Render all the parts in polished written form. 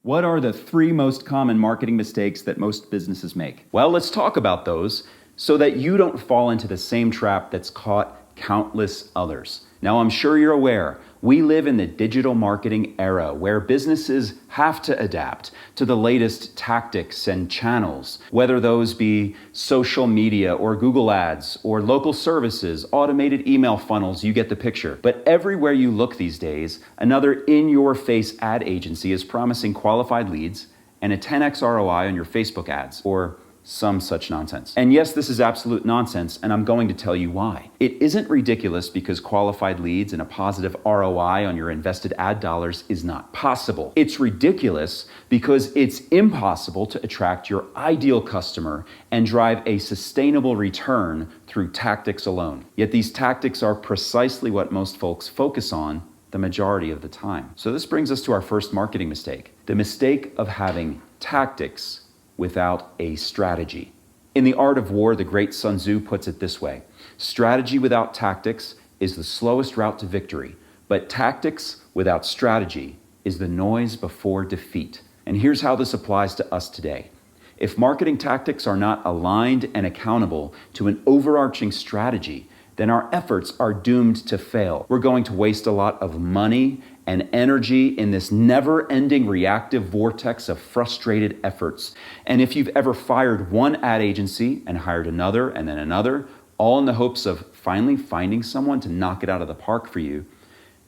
What are the 3 most common marketing mistakes that most businesses make? Well, let's talk about those so that you don't fall into the same trap that's caught countless others. Now, I'm sure you're aware, we live in the digital marketing era where businesses have to adapt to the latest tactics and channels, whether those be social media or Google Ads or local services, automated email funnels, you get the picture. But everywhere you look these days, another in-your-face ad agency is promising qualified leads and a 10x ROI on your Facebook ads, or some such nonsense. And yes, this is absolute nonsense, and I'm going to tell you why. It isn't ridiculous because qualified leads and a positive ROI on your invested ad dollars is not possible. It's ridiculous because it's impossible to attract your ideal customer and drive a sustainable return through tactics alone. Yet these tactics are precisely what most folks focus on the majority of the time. So this brings us to our first marketing mistake, the mistake of having tactics without a strategy. In The Art of War, the great Sun Tzu puts it this way: strategy without tactics is the slowest route to victory, but tactics without strategy is the noise before defeat. And here's how this applies to us today. If marketing tactics are not aligned and accountable to an overarching strategy, then our efforts are doomed to fail. We're going to waste a lot of money and energy in this never-ending reactive vortex of frustrated efforts. And if you've ever fired one ad agency and hired another and then another, all in the hopes of finally finding someone to knock it out of the park for you,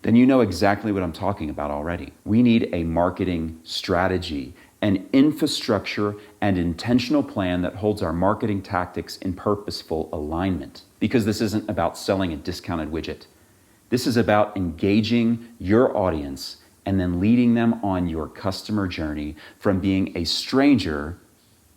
then you know exactly what I'm talking about already. We need a marketing strategy, an infrastructure and intentional plan that holds our marketing tactics in purposeful alignment. Because this isn't about selling a discounted widget. This is about engaging your audience and then leading them on your customer journey from being a stranger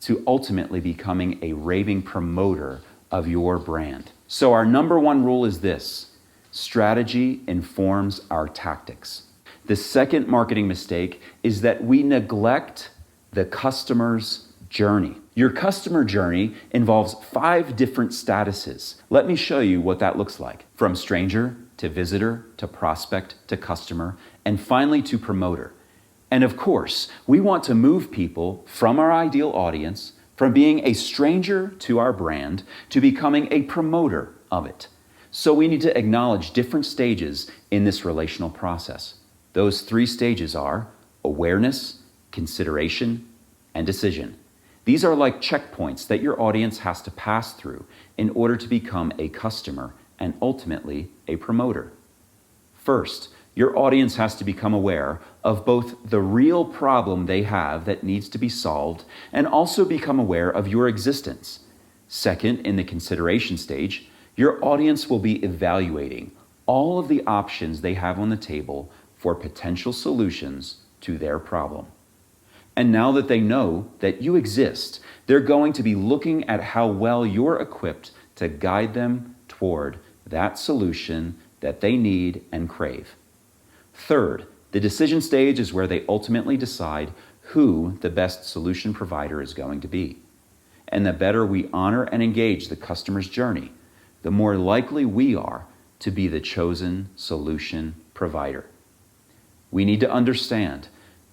to ultimately becoming a raving promoter of your brand. So our number 1 rule is this: strategy informs our tactics. The second marketing mistake is that we neglect the customer's journey. Your customer journey involves 5 different statuses. Let me show you what that looks like. From stranger to visitor to prospect to customer, and finally to promoter. And of course, we want to move people from our ideal audience, from being a stranger to our brand, to becoming a promoter of it. So we need to acknowledge different stages in this relational process. Those 3 stages are awareness, consideration, and decision. These are like checkpoints that your audience has to pass through in order to become a customer and ultimately a promoter. First, your audience has to become aware of both the real problem they have that needs to be solved and also become aware of your existence. Second, in the consideration stage, your audience will be evaluating all of the options they have on the table for potential solutions to their problem. And now that they know that you exist, they're going to be looking at how well you're equipped to guide them toward that solution that they need and crave. Third, the decision stage is where they ultimately decide who the best solution provider is going to be. And the better we honor and engage the customer's journey, the more likely we are to be the chosen solution provider. We need to understand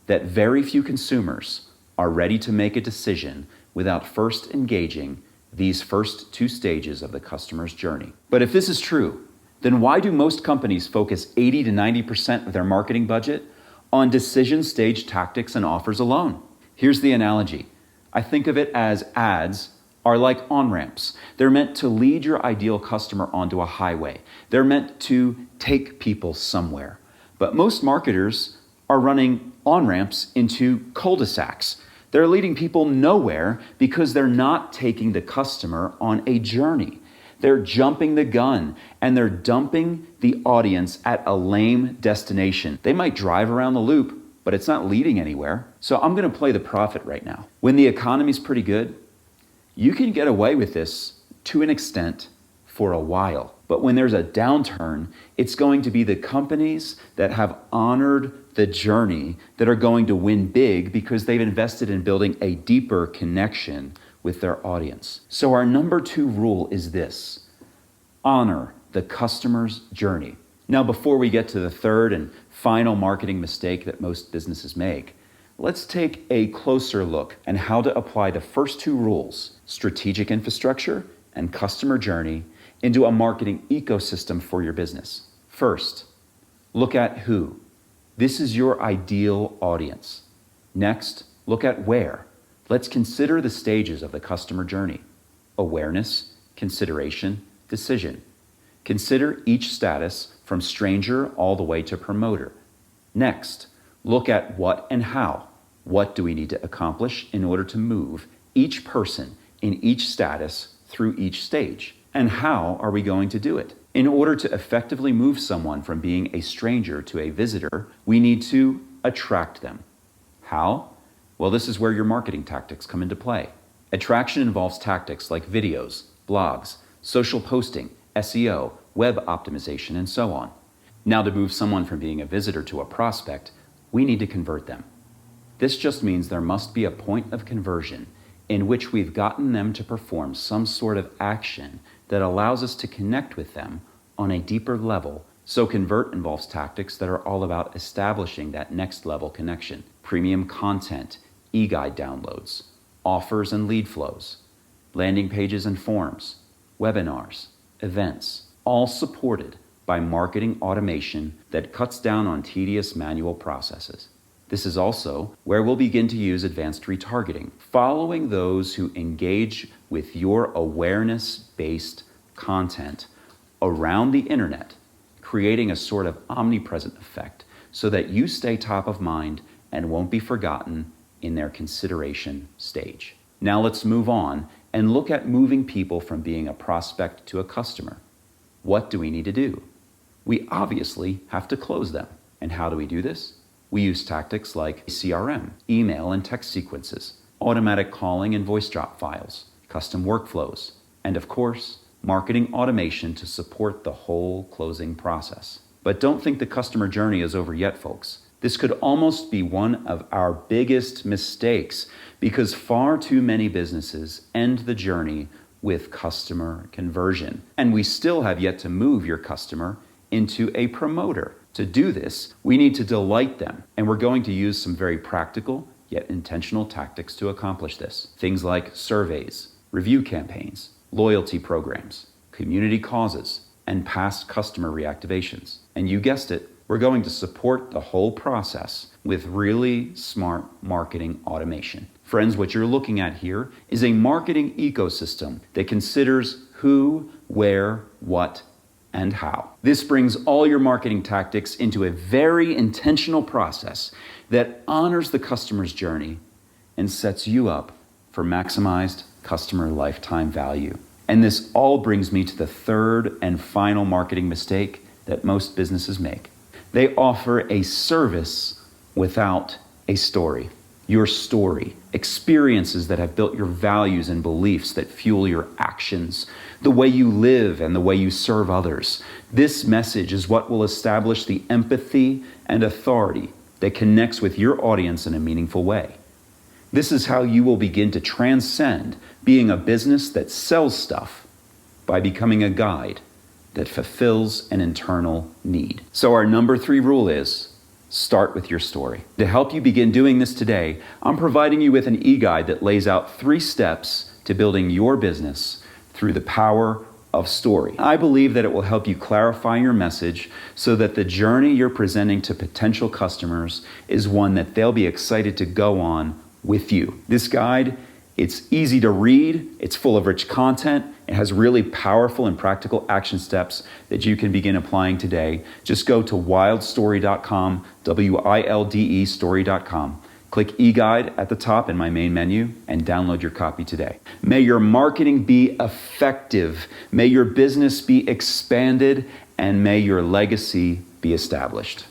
that very few consumers are ready to make a decision without first engaging these first 2 stages of the customer's journey. But if this is true, then why do most companies focus 80 to 90% of their marketing budget on decision stage tactics and offers alone? Here's the analogy. I think of it as ads are like on-ramps. They're meant to lead your ideal customer onto a highway. They're meant to take people somewhere. But most marketers are running on-ramps into cul-de-sacs. They're leading people nowhere because they're not taking the customer on a journey. They're jumping the gun and they're dumping the audience at a lame destination. They might drive around the loop, but it's not leading anywhere. So I'm going to play the prophet right now. When the economy's pretty good, you can get away with this to an extent for a while. But when there's a downturn, it's going to be the companies that have honored the journey that are going to win big because they've invested in building a deeper connection with their audience. So our number 2 rule is this: honor the customer's journey. Now, before we get to the third and final marketing mistake that most businesses make, let's take a closer look at how to apply the first two rules, strategic infrastructure and customer journey, into a marketing ecosystem for your business. First, look at who. This is your ideal audience. Next, look at where. Let's consider the stages of the customer journey: awareness, consideration, decision. Consider each status from stranger all the way to promoter. Next, look at what and how. What do we need to accomplish in order to move each person in each status through each stage? And how are we going to do it? In order to effectively move someone from being a stranger to a visitor, we need to attract them. How? Well, this is where your marketing tactics come into play. Attraction involves tactics like videos, blogs, social posting, SEO, web optimization, and so on. Now, to move someone from being a visitor to a prospect, we need to convert them. This just means there must be a point of conversion in which we've gotten them to perform some sort of action that allows us to connect with them on a deeper level. So convert involves tactics that are all about establishing that next level connection: premium content, e-guide downloads, offers and lead flows, landing pages and forms, webinars, events, all supported by marketing automation that cuts down on tedious manual processes. This is also where we'll begin to use advanced retargeting, following those who engage with your awareness-based content around the internet, creating a sort of omnipresent effect so that you stay top of mind and won't be forgotten in their consideration stage. Now let's move on and look at moving people from being a prospect to a customer. What do we need to do? We obviously have to close them. And how do we do this? We use tactics like CRM, email and text sequences, automatic calling and voice drop files, custom workflows, and of course, marketing automation to support the whole closing process. But don't think the customer journey is over yet, folks. This could almost be one of our biggest mistakes because far too many businesses end the journey with customer conversion. And we still have yet to move your customer into a promoter. To do this, we need to delight them. And we're going to use some very practical yet intentional tactics to accomplish this. Things like surveys, review campaigns, loyalty programs, community causes, and past customer reactivations. And you guessed it, we're going to support the whole process with really smart marketing automation. Friends, what you're looking at here is a marketing ecosystem that considers who, where, what, and how. This brings all your marketing tactics into a very intentional process that honors the customer's journey and sets you up for maximized customer lifetime value. And this all brings me to the third and final marketing mistake that most businesses make. They offer a service without a story. Your story, experiences that have built your values and beliefs that fuel your actions, the way you live and the way you serve others. This message is what will establish the empathy and authority that connects with your audience in a meaningful way. This is how you will begin to transcend being a business that sells stuff by becoming a guide that fulfills an internal need. So our number 3 rule is start with your story. To help you begin doing this today, I'm providing you with an e-guide that lays out 3 steps to building your business through the power of story. I believe that it will help you clarify your message so that the journey you're presenting to potential customers is one that they'll be excited to go on with you. This guide, it's easy to read, it's full of rich content, it has really powerful and practical action steps that you can begin applying today. Just go to wildstory.com, WILDE story.com. Click e-guide at the top in my main menu and download your copy today. May your marketing be effective, may your business be expanded, and may your legacy be established.